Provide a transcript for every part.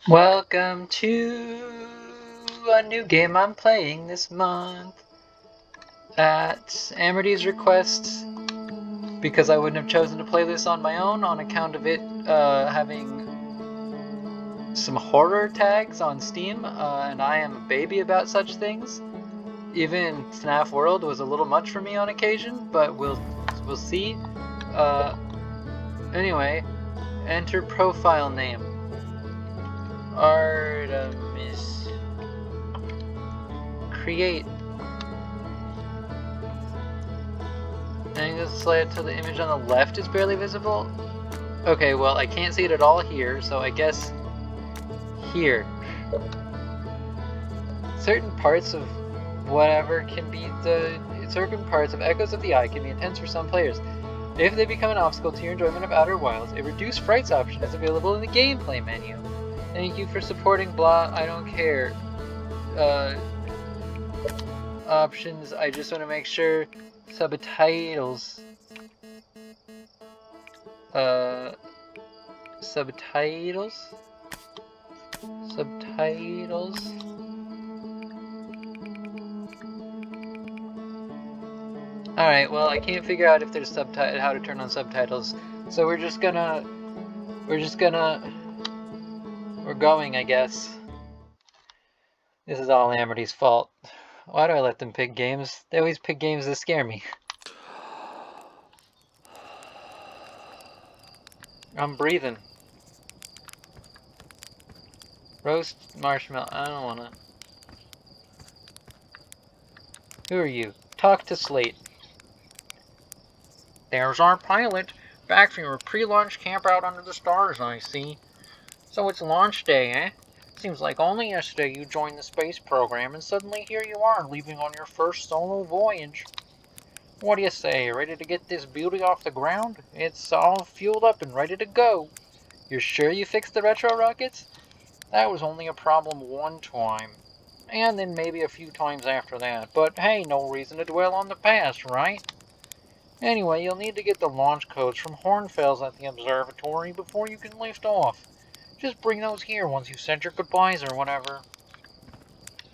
Welcome to a new game I'm playing this month at Amardy's request, because I wouldn't have chosen to play this on my own on account of it having some horror tags on Steam, and I am a baby about such things. Even FNAF World was a little much for me on occasion, but we'll see. Anyway, enter profile name. Artemis. Create. And just slide it till the image on the left is barely visible. Okay, well I can't see it at all here, so I guess here. Certain parts of whatever can be certain parts of Echoes of the Eye can be intense for some players. If they become an obstacle to your enjoyment of Outer Wilds, a reduced frights option is available in the gameplay menu. Thank you for supporting blah, I don't care. Options, I just want to make sure. Subtitles. Subtitles? Subtitles? Alright, well I can't figure out if there's how to turn on subtitles. So we're going, I guess. This is all Amardy's fault. Why do I let them pick games? They always pick games that scare me. I'm breathing. Roast marshmallow. I don't wanna. Who are you? Talk to Slate. There's our pilot, back from your pre-launch camp out under the stars, I see. So it's launch day, eh? Seems like only yesterday you joined the space program, and suddenly here you are, leaving on your first solo voyage. What do you say, ready to get this beauty off the ground? It's all fueled up and ready to go. You're sure you fixed the retro rockets? That was only a problem one time. And then maybe a few times after that. But hey, no reason to dwell on the past, right? Anyway, you'll need to get the launch codes from Hornfels at the observatory before you can lift off. Just bring those here once you've said your goodbyes or whatever.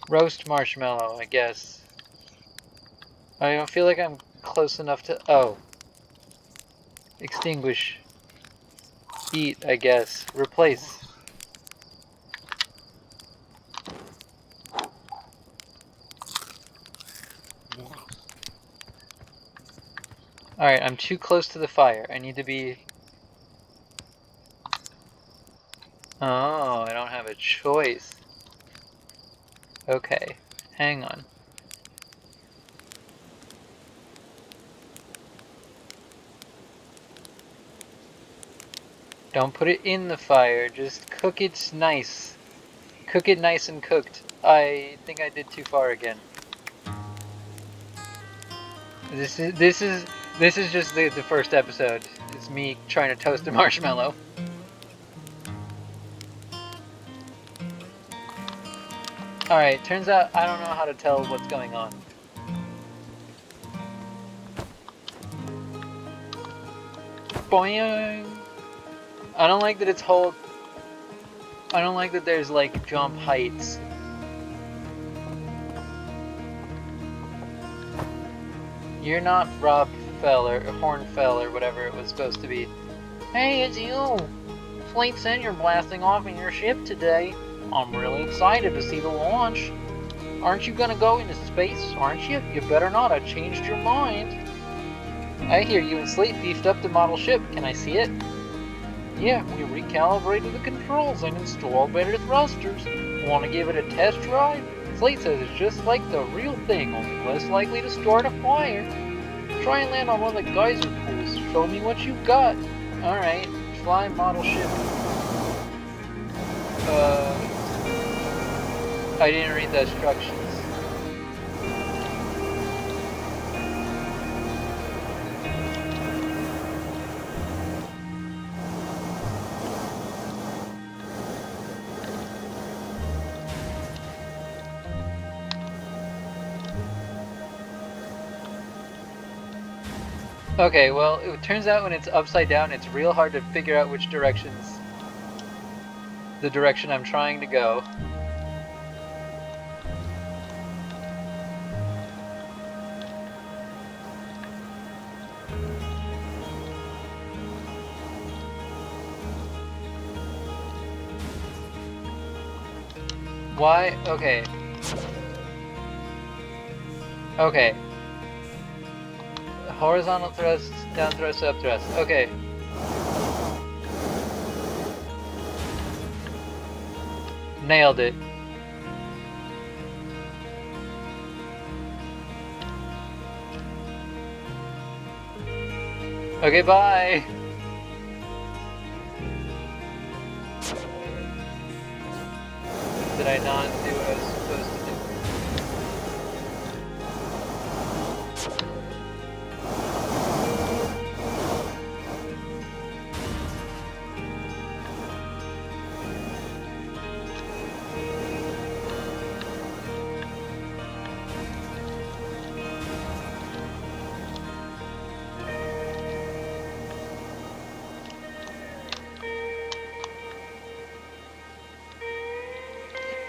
Roast marshmallow, I guess. I don't feel like I'm close enough to... Oh. Extinguish. Eat, I guess. Replace. Alright, I'm too close to the fire. I need to be... Oh, I don't have a choice. Okay, hang on. Don't put it in the fire, just cook it nice. Cook it nice and cooked. I think I did too far again. This is just the first episode. It's me trying to toast a marshmallow. Alright, turns out I don't know how to tell what's going on. Boing! I don't like that it's I don't like that there's like jump heights. You're not Rob Feller, or Hornfell, or whatever it was supposed to be. Hey, it's you! Fleet said you're blasting off in your ship today. I'm really excited to see the launch. Aren't you gonna go into space, aren't you? You better not, I changed your mind. I hear you and Slate beefed up the model ship. Can I see it? Yeah, we recalibrated the controls and installed better thrusters. Want to give it a test drive? Slate says it's just like the real thing, only less likely to start a fire. Try and land on one of the geyser pools. Show me what you got. Alright, fly model ship. I didn't read the instructions. Okay, well, it turns out when it's upside down, it's real hard to figure out which directions the direction I'm trying to go. Why? Okay. Okay. Horizontal thrust, down thrust, up thrust. Okay. Nailed it. Okay, bye! Did I not do what I was supposed to do?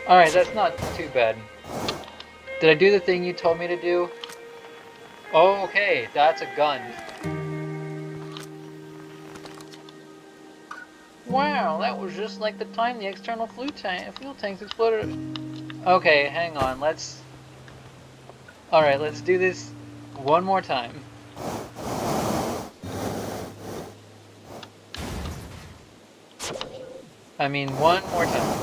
Alright, that's not too bad. Did I do the thing you told me to do? Oh, okay, that's a gun. Wow, that was just like the time the external fuel tanks exploded. Okay, hang on, let's... Alright, let's do this one more time. I mean, one more time.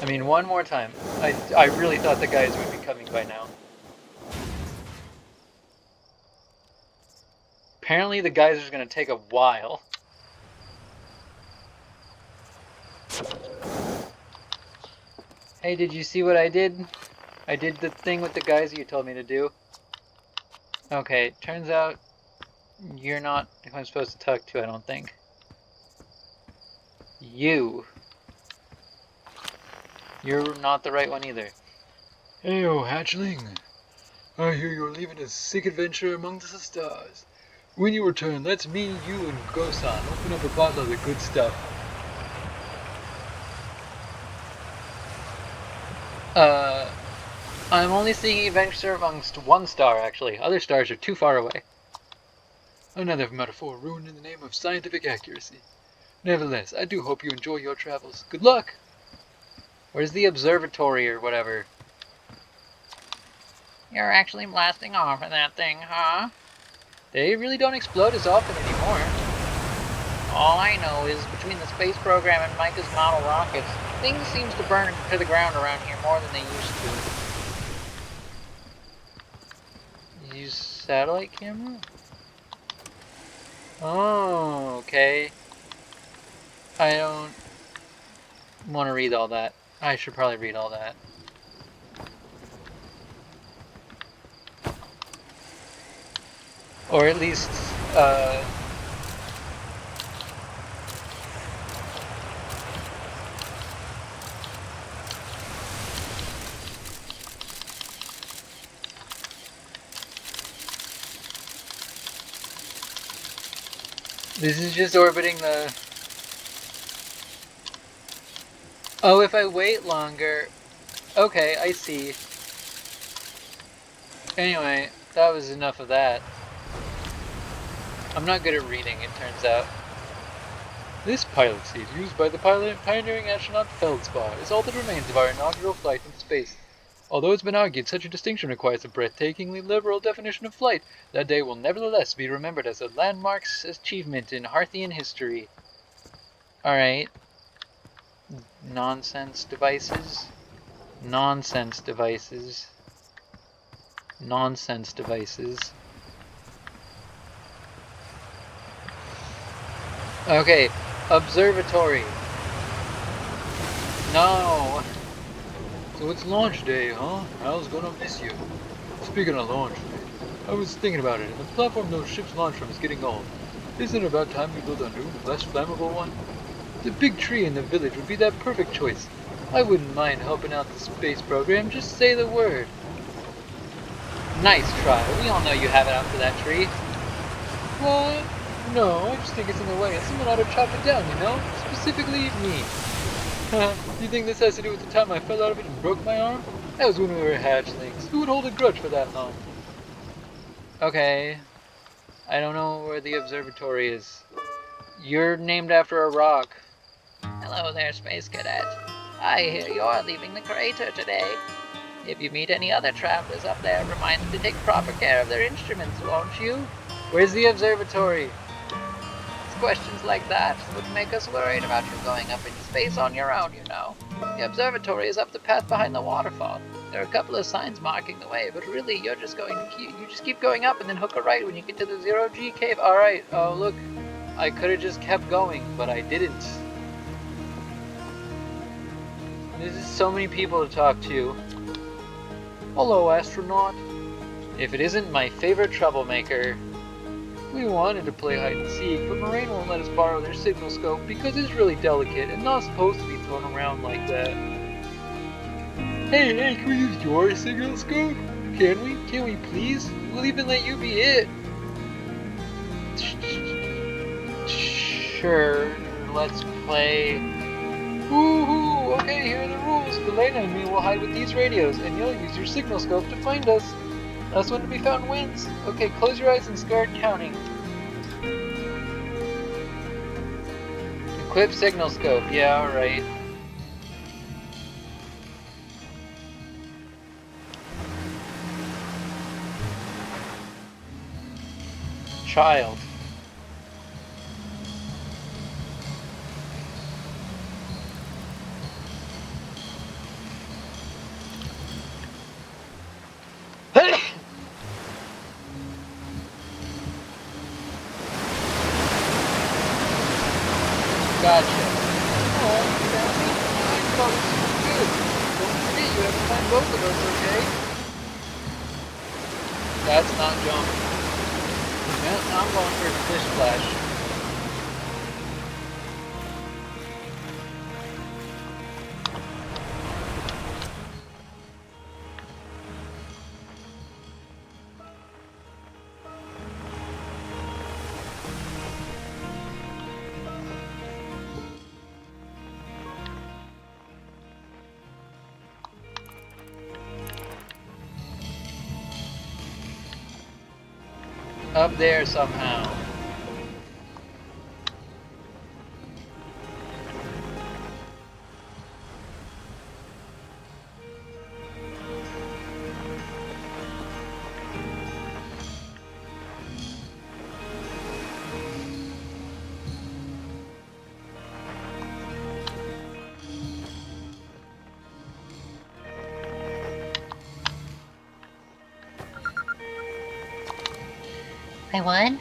I mean, one more time. I really thought the guys would be coming by now. Apparently the guys are going to take a while. Hey, did you see what I did? I did the thing with the guys you told me to do. Okay, turns out you're not who I'm supposed to talk to, I don't think. You. You're not the right one either. Heyo, hatchling. I hear you're leaving a sick adventure amongst the stars. When you return, let's me, you, and Gosan open up a bottle of the good stuff. I'm only seeing adventure amongst one star, actually. Other stars are too far away. Another metaphor ruined in the name of scientific accuracy. Nevertheless, I do hope you enjoy your travels. Good luck! Where's the observatory or whatever? You're actually blasting off in that thing, huh? They really don't explode as often anymore. All I know is between the space program and Micah's model rockets, things seem to burn to the ground around here more than they used to. Use satellite camera? Oh, okay. I don't want to read all that. I should probably read all that. Or at least, this is just orbiting the... Oh, if I wait longer... Okay, I see. Anyway, that was enough of that. I'm not good at reading, it turns out. This pilot seat, used by the pioneering astronaut Feldspar, is all that remains of our inaugural flight into space. Although it's been argued such a distinction requires a breathtakingly liberal definition of flight, that day will nevertheless be remembered as a landmark achievement in Harthian history. Alright. Nonsense devices. Nonsense devices. Nonsense devices. Okay, observatory. No. So it's launch day, huh? Hal's gonna miss you. Speaking of launch day, I was thinking about it, and the platform those ships launch from is getting old. Isn't it about time we build a new, less flammable one? The big tree in the village would be that perfect choice. I wouldn't mind helping out the space program, just say the word. Nice try. We all know you have it out for that tree. What? No, I just think it's in the way and someone ought to chop it down, you know? Specifically me. You think this has to do with the time I fell out of it and broke my arm? That was when we were hatchlings. Who would hold a grudge for that long? Okay, I don't know where the observatory is. You're named after a rock. Hello there, Space Cadet. I hear you're leaving the crater today. If you meet any other travelers up there, remind them to take proper care of their instruments, won't you? Where's the observatory? It's questions like that would make us worried about you going up into space on your own, you know. The observatory is up the path behind the waterfall. There are a couple of signs marking the way, but really you just keep going up and then hook a right when you get to the zero-G cave. Alright, oh look, I could have just kept going, but I didn't. There's just so many people to talk to. Hello, Astronaut. If it isn't my favorite troublemaker. We wanted to play hide and seek, but Moraine won't let us borrow their signal scope because it's really delicate and not supposed to be thrown around like that. Hey, can we use your signal scope? Can we? Can we please? We'll even let you be it. Sure, let's play. Woohoo! Okay, here are the rules. Delana and me will hide with these radios, and you'll use your signal scope to find us. Last one to be found wins. Okay, close your eyes and start counting. Equip signal scope. Yeah, alright. Child. Gotcha. Oh, you found me? I thought this was good. Don't forget, you have to find both of us, okay? That's not jumping. Yeah, I'm going for a fish splash. Up there somehow. I won?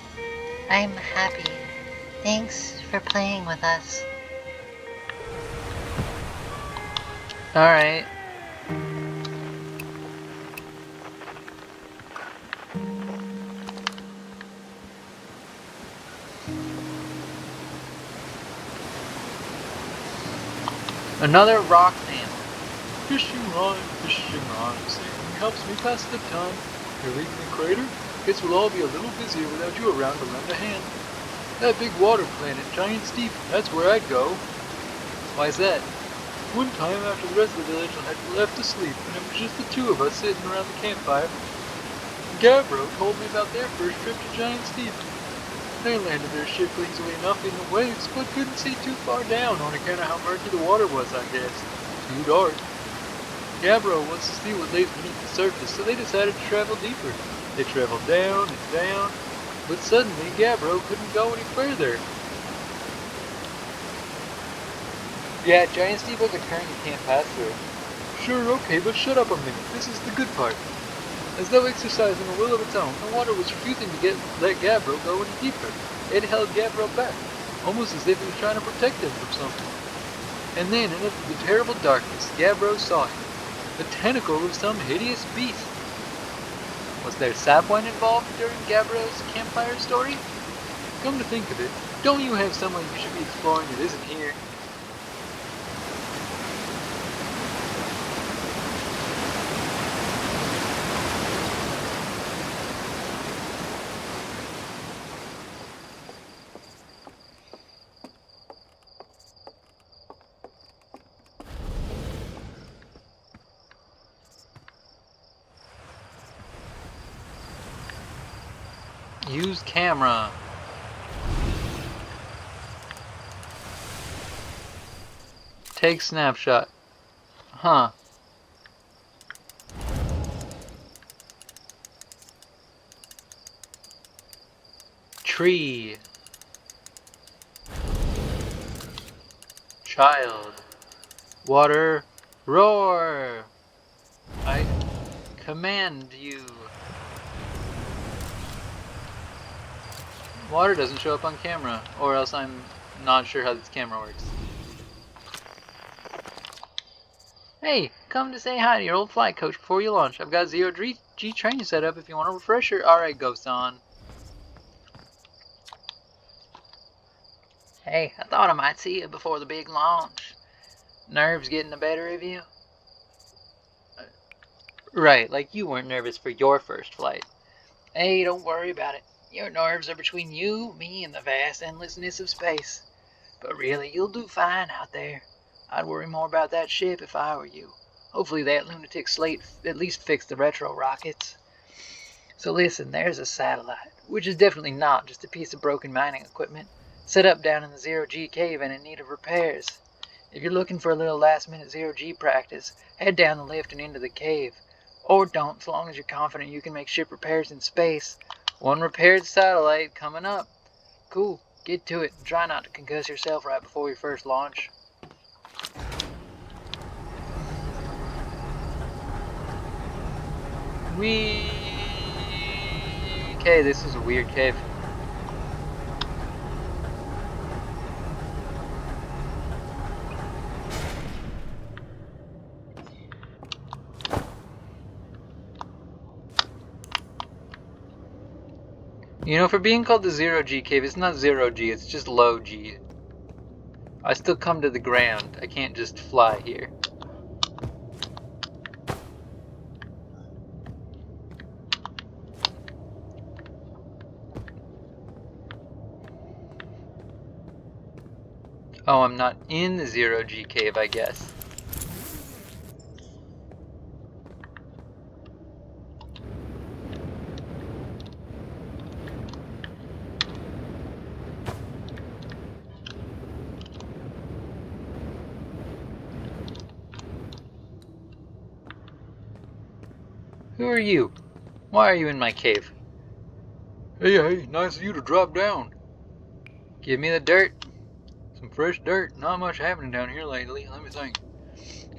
I'm happy. Thanks for playing with us. Alright. Another rock man. Fishing rhyme, singing helps me pass the time. You're leaving the crater? Guess we'll all be a little busier without you around to lend a hand. That big water planet, Giant Steep, that's where I'd go. Why's that? One time after the rest of the village had left to sleep, and it was just the two of us sitting around the campfire, Gavro told me about their first trip to Giant Steep. They landed their ship easily enough in the waves, but couldn't see too far down on account of how murky the water was, I guess. Too dark. Gavro wants to see what lays beneath the surface, so they decided to travel deeper. They traveled down and down, but suddenly Gavro couldn't go any further. Yeah, Giant Steep was a current you can't pass through. Sure, okay, but shut up a minute. This is the good part. As though exercising a will of its own, the water was refusing to let Gavro go any deeper. It held Gavro back, almost as if it was trying to protect him from something. And then, in the terrible darkness, Gavro saw him, the tentacle of some hideous beast. Was there sapwine involved during Gavro's campfire story? Come to think of it, don't you have someone you should be exploring that isn't here? Use camera. Take snapshot. Huh. Tree. Child. Water. Roar. I command you. Water doesn't show up on camera, or else I'm not sure how this camera works. Hey, come to say hi to your old flight coach before you launch. I've got zero-G training set up if you want a refresher. Alright, Ghost-on. Hey, I thought I might see you before the big launch. Nerves getting the better of you? Right, like you weren't nervous for your first flight. Hey, don't worry about it. Your nerves are between you, me, and the vast endlessness of space. But really, you'll do fine out there. I'd worry more about that ship if I were you. Hopefully that lunatic Slate at least fixed the retro rockets. So listen, there's a satellite, which is definitely not just a piece of broken mining equipment, set up down in the zero-G cave and in need of repairs. If you're looking for a little last-minute zero-G practice, head down the lift and into the cave. Or don't, so long as you're confident you can make ship repairs in space. One repaired satellite coming up. Cool, get to it and try not to concuss yourself right before your first launch. Whee! Okay, this is a weird cave. You know, for being called the zero-G cave, it's not zero-G, it's just low-G. I still come to the ground. I can't just fly here. Oh, I'm not in the zero-G cave, I guess. Who are you? Why are you in my cave? Hey, nice of you to drop down. Give me the dirt. Some fresh dirt. Not much happening down here lately. Let me think.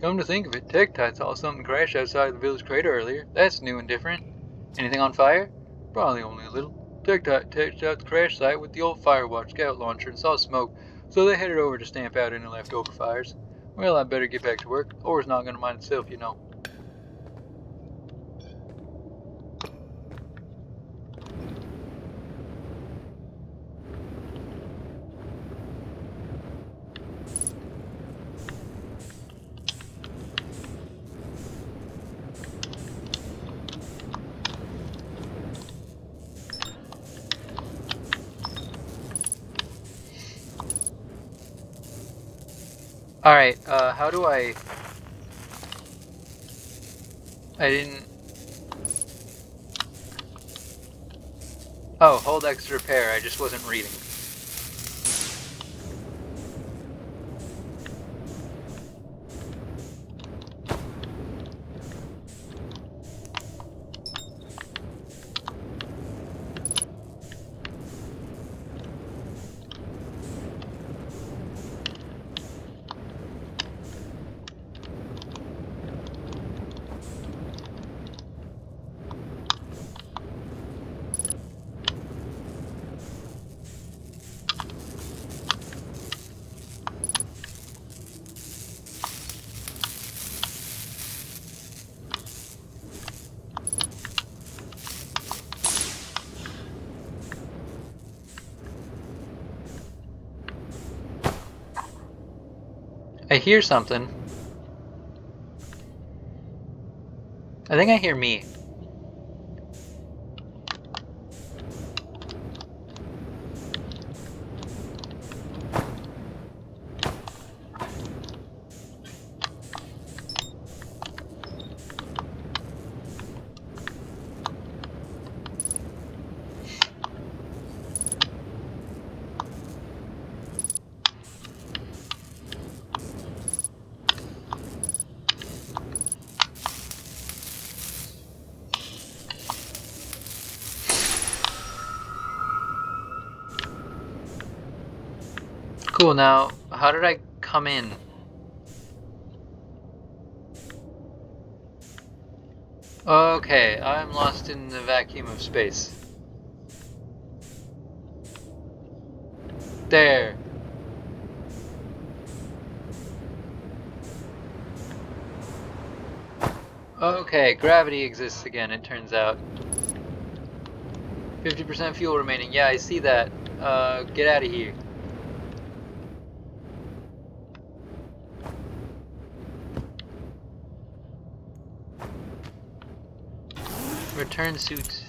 Come to think of it, Tektite saw something crash outside the village crater earlier. That's new and different. Anything on fire? Probably only a little. Tektite checked out the crash site with the old Firewatch scout launcher and saw smoke, so they headed over to stamp out any leftover fires. Well, I better get back to work. Ore's not going to mind itself, you know. Alright, how do I didn't... Oh, hold X to repair, I just wasn't reading. I hear something. I think I hear me. Cool, now, how did I come in? Okay, I'm lost in the vacuum of space. There. Okay, gravity exists again, it turns out. 50% fuel remaining. Yeah, I see that. Get out of here. Return suit.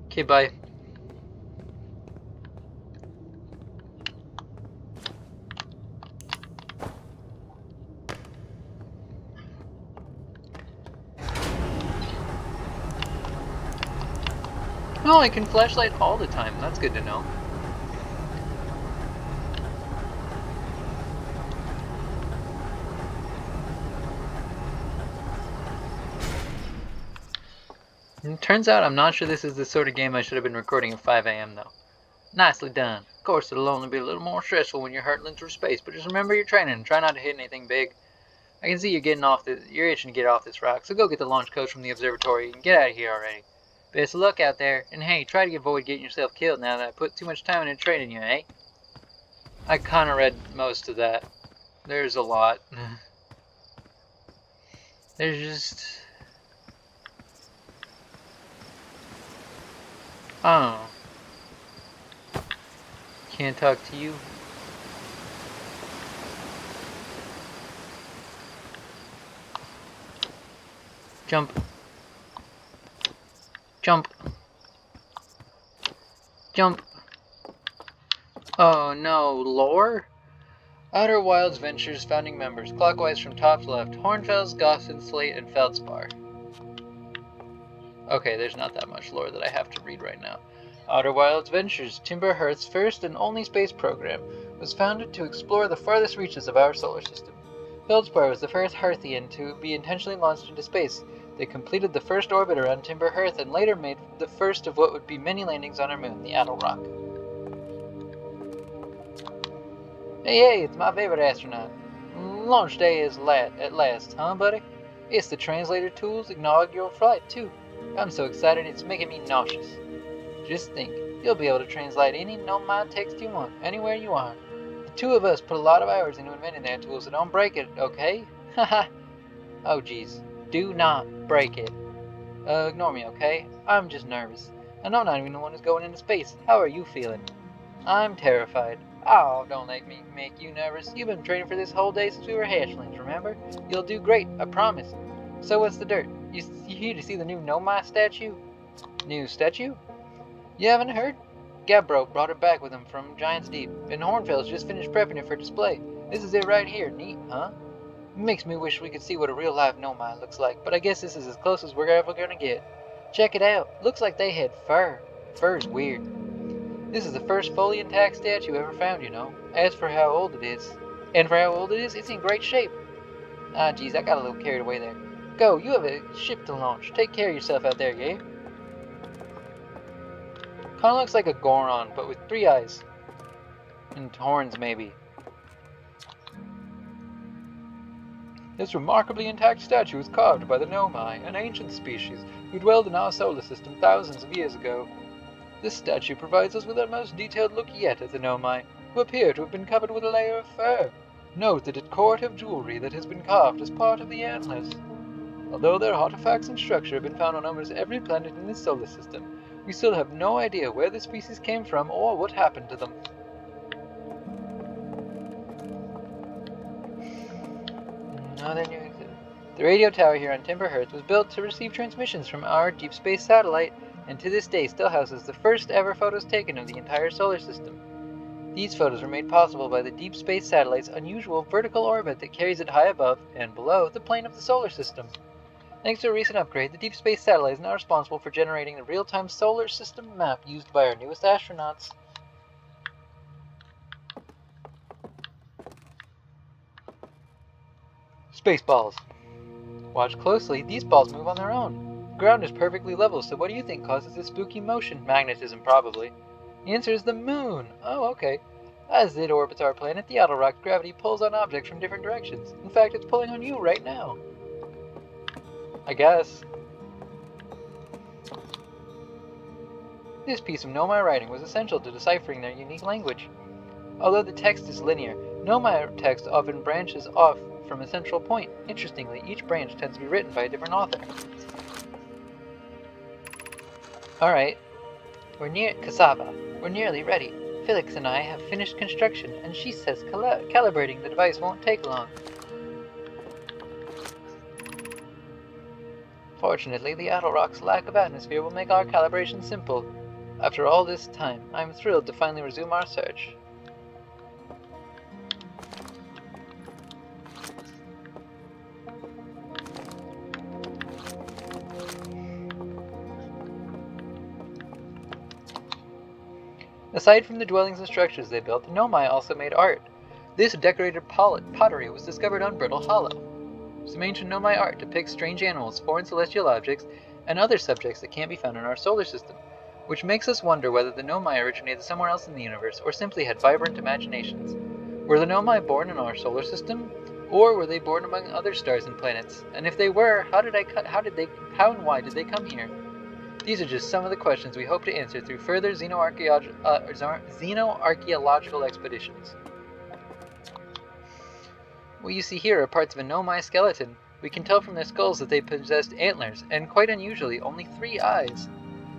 Okay, bye. Oh, I can flashlight all the time. That's good to know. And turns out I'm not sure this is the sort of game I should have been recording at 5 a.m. though. Nicely done. Of course, it'll only be a little more stressful when you're hurtling through space, but just remember your training and try not to hit anything big. I can see you're itching to get off this rock, so go get the launch codes from the observatory and get out of here already. Best of luck out there, and hey, try to avoid getting yourself killed now that I put too much time into training you, eh? I kinda read most of that. There's a lot. There's just... Oh. Can't talk to you. Jump. Jump. Jump. Oh no, lore? Outer Wilds Ventures founding members, clockwise from top to left, Hornfels, Gossen, Slate, and Feldspar. Okay, there's not that much lore that I have to read right now. Outer Wilds Ventures, Timber Hearth's first and only space program, was founded to explore the farthest reaches of our solar system. Feldspar was the first Hearthian to be intentionally launched into space. They completed the first orbit around Timber Hearth and later made the first of what would be many landings on our moon, the Addle Rock. Hey, it's my favorite astronaut. Launch day is at last, huh, buddy? It's the translator tool's inaugural flight, too. I'm so excited it's making me nauseous. Just think, you'll be able to translate any no-mind text you want, anywhere you are. The two of us put a lot of hours into inventing that tool, so don't break it, okay? Haha. Oh, geez. Do not break it. Ignore me, okay? I'm just nervous. And I'm not even the one who's going into space. How are you feeling? I'm terrified. Oh, don't let me make you nervous. You've been training for this whole day since we were hatchlings, remember? You'll do great, I promise. So what's the dirt? You here to see the new Nomai statue? New statue? You haven't heard? Gabbro brought it back with him from Giant's Deep, and Hornfels just finished prepping it for display. This is it right here. Neat, huh? Makes me wish we could see what a real-life Nomai looks like, but I guess this is as close as we're ever gonna get. Check it out. Looks like they had fur. Fur's weird. This is the first fully intact statue ever found, you know. As for how old it is, it's in great shape. Ah, geez, I got a little carried away there. Go, you have a ship to launch. Take care of yourself out there, yeah? Kinda looks like a Goron, but with 3 eyes. And horns, maybe. This remarkably intact statue was carved by the Nomai, an ancient species who dwelled in our solar system thousands of years ago. This statue provides us with our most detailed look yet at the Nomai, who appear to have been covered with a layer of fur. Note the decorative jewelry that has been carved as part of the antlers. Although their artifacts and structure have been found on almost every planet in the solar system, we still have no idea where the species came from or what happened to them. The radio tower here on Timber Hearth was built to receive transmissions from our deep space satellite, and to this day still houses the first ever photos taken of the entire solar system. These photos were made possible by the deep space satellite's unusual vertical orbit that carries it high above and below the plane of the solar system. Thanks to a recent upgrade, the deep space satellite is now responsible for generating the real-time solar system map used by our newest astronauts. Space balls. Watch closely, these balls move on their own. The ground is perfectly level, so what do you think causes this spooky motion? Magnetism, probably. The answer is the moon. Oh, okay. As it orbits our planet, the outer rock's gravity pulls on objects from different directions. In fact, it's pulling on you right now. I guess. This piece of Nomai writing was essential to deciphering their unique language. Although the text is linear, Nomai text often branches off from a central point. Interestingly, each branch tends to be written by a different author. Alright, we're near Cassava. We're nearly ready. Felix and I have finished construction, and she says calibrating the device won't take long. Fortunately, the outer rock's lack of atmosphere will make our calibration simple. After all this time, I'm thrilled to finally resume our search. Aside from the dwellings and structures they built, the Nomai also made art. This decorated pottery was discovered on Brittle Hollow. Some ancient Nomai art depicts strange animals, foreign celestial objects, and other subjects that can't be found in our solar system, which makes us wonder whether the Nomai originated somewhere else in the universe or simply had vibrant imaginations. Were the Nomai born in our solar system, or were they born among other stars and planets? And if they were, how and why did they come here? These are just some of the questions we hope to answer through further xenoarchaeological expeditions. What you see here are parts of a Nomai skeleton. We can tell from their skulls that they possessed antlers, and quite unusually, only 3 eyes.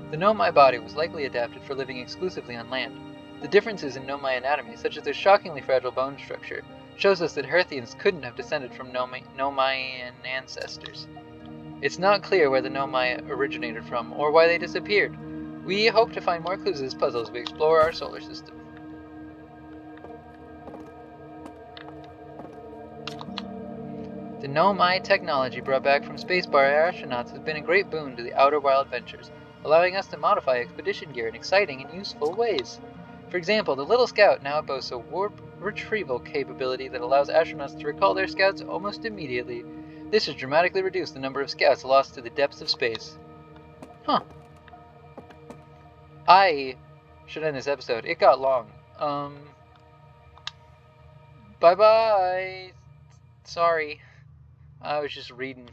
The Nomai body was likely adapted for living exclusively on land. The differences in Nomai anatomy, such as their shockingly fragile bone structure, shows us that Herthians couldn't have descended from Nomaian ancestors. It's not clear where the Nomai originated from, or why they disappeared. We hope to find more clues to this puzzle as we explore our solar system. The Nomai technology brought back from space by our astronauts has been a great boon to the Outer Wild Ventures, allowing us to modify expedition gear in exciting and useful ways. For example, the Little Scout now boasts a warp retrieval capability that allows astronauts to recall their scouts almost immediately. This has dramatically reduced the number of scouts lost to the depths of space. Huh. I should end this episode. It got long. Bye-bye. Sorry. I was just reading.